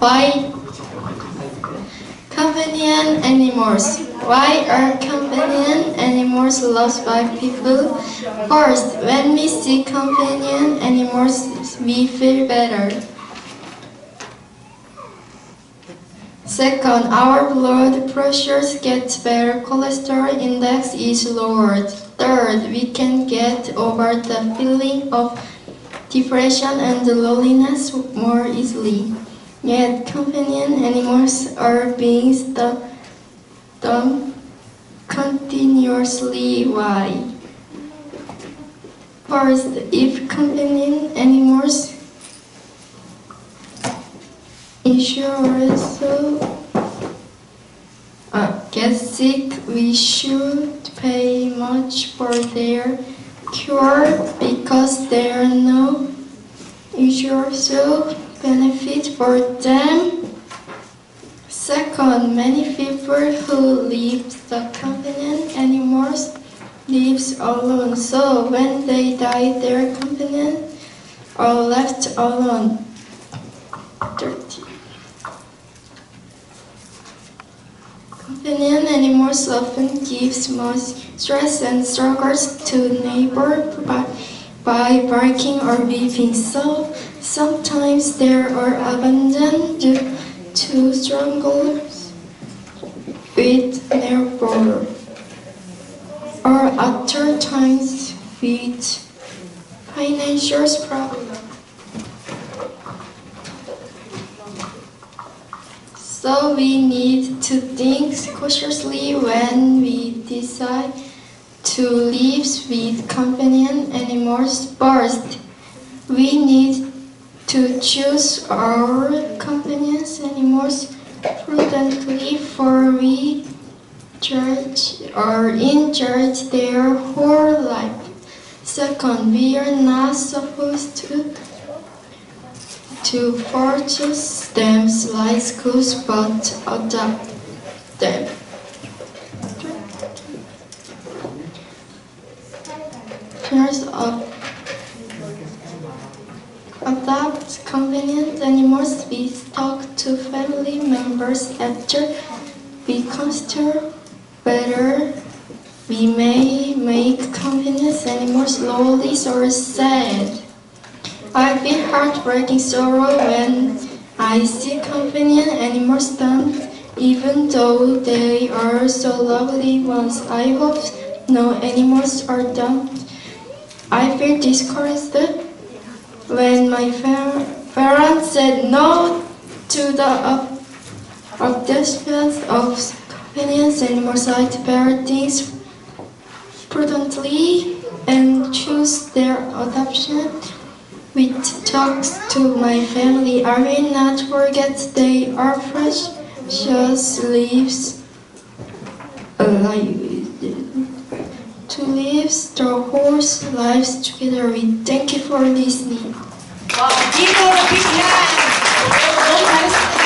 Why companion animals? Why are companion animals loved by people? First, when we see companion animals, we feel better. Second, our blood pressures get better, cholesterol index is lowered. Third, we can get over the feeling of depression and loneliness more easily. Yet, companion animals are being dumped continuously. Why? First, if companion animals insurance get sick, we should pay much for their cure because there are no insurance benefit for them. Second, many people who leave the companion animals lives alone, so when they die, their companion are left alone. 30. Companion animals often give much stress and struggles to neighbors by barking or weeping, so sometimes they are abandoned due to struggles with neighbors, or other times with financial problems. So we need to think cautiously when we decide to live with companion animals. First, we need to choose our companion animals prudently, for we judge or in-judge their whole life. Second, we are not supposed to purchase them like schools, but adopt them. Parents adopt companion animals. We talk to family members after we consider whether we may make companion animals lonely or sad. I feel heartbreaking sorrow when I see companion animals dumped, even though they are so lovely ones. I hope no animals are dumped. I feel discouraged when my parents said no to the adoption of companion animals. I bear things prudently and choose their adoption with talks to my family. I will not forget they are precious lives alive. To live the whole lives together. We thank you for listening. 와, give her a big hand. 너무 잘했습니다.